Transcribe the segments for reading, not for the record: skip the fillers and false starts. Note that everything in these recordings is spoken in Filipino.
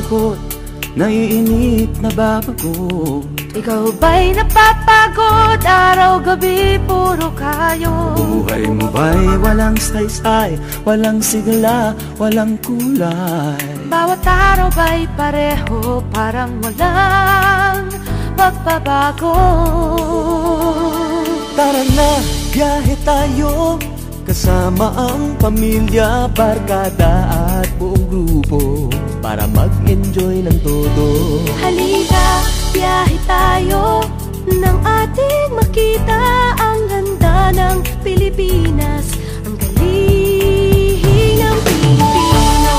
malungkot, naiinip, nababagot. Ikaw ba'y napapagod? Araw-gabi, puro kayo. Buhay mo ba'y walang saysay, walang sigla, walang kulay? Bawat araw ba'y pareho, parang walang pagbabago? Tara na, biyahe tayo, kasama ang pamilya, barkada at buong grupo, para mag-enjoy ng todo. Halika, biyahe tayo, nang ating makita ang ganda ng Pilipinas, ang galing ng Pilipino.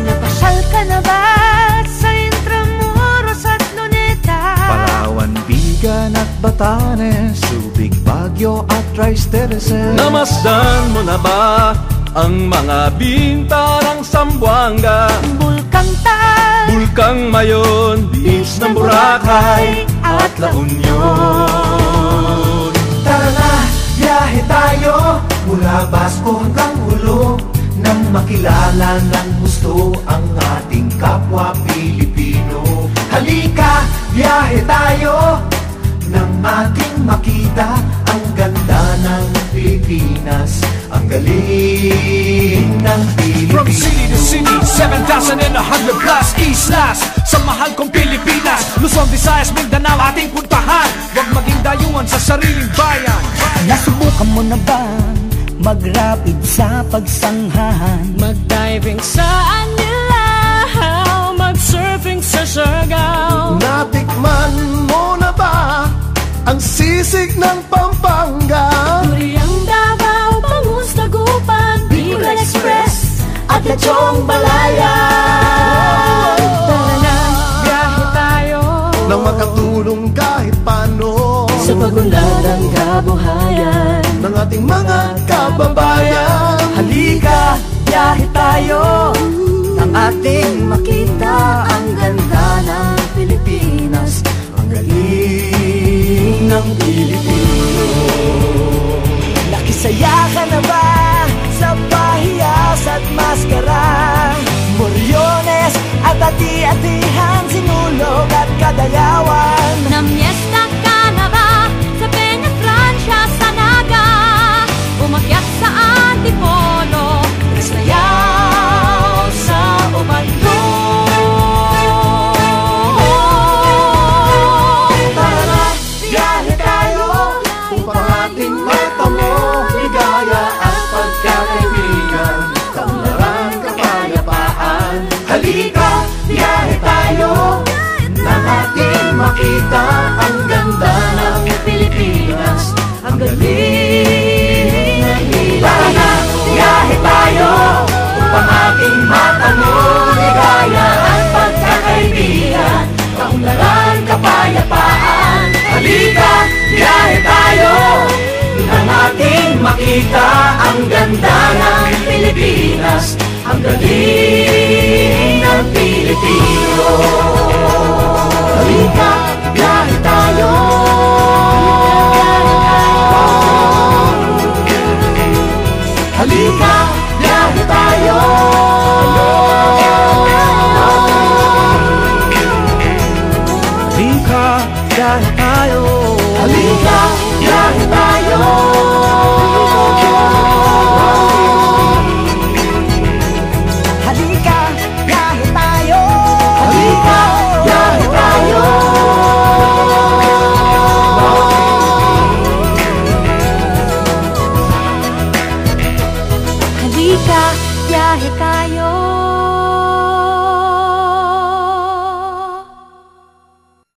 Napasyal ka na ba sa Intramuros at Luneta? Palawan, Bigan at Batanes, Subic, Baguio at Rice Terraces. Namasdan mo na ba ang mga bintarang Zamboanga, Bulkang Tal, Bulkang Mayon, Beach ng Boracay at La Union? Tara na, biyahe tayo, mula Basco hanggang Ulo, nang makilala ng gusto ang ating kapwa Pilipino. Halika, biyahe tayo, nang ating makita ang ganda ng Pilipinas, ang galing ng Pilipinas. From city to city, 7,100 plus islas, sa mahal kong Pilipinas, Luzon, Visayas, Mindanao ating puntahan. Huwag maging dayuhan sa sariling bayan. Nasubukan mo na bang mag-rapid sa pagsanghahan? Mag-diving sa Anilaw, mag-surfing sa Siargao. Natikman mo na ba ang sisig ng Pampanga? Duriang Davao, Bangus, Dagupan, Bicol Express at Lechong Balayan. Tara na, biyahe tayo, Nang makatulong kahit paano sa pagunlad ng kabuhayan ng ating mga kababayan. Halika, biyahe tayo, nang ating makita ang ganda ng Pilipinas, ang galing ng Pilipino. Nakisaya ka na ba sa pahiyas at maskara? Moriones at ati-atihan, Sinulog at Kadayawan. Namyesta ka na ba sa Peña Francia, sa Naga? Umakyat sa Antipolo, sayaw sa Ubandong. Tara na, biyahe tayo, upang ating matamo ligaya at pagkakaibigan, kaunlaran, kapayapaan. Halika, biyahe tayo, nang ating makita ang ganda ng Pilipinas, ang galing ng Pilipino. Tara na, biyahe tayo, upang ating matamo ligaya at pagkakaibigan, kaunlaran, kapayapaan. Halika, biyahe tayo, nang ating makita ang ganda ng Pilipinas, ang galing ng Pilipino. Halika, biyahe tayo. Halika, biyahe tayo. Halika, biyahe tayo. Halika, biyahe tayo. Halika, biyahe tayo. Halika, biyahe tayo. Halika, biyahe tayo.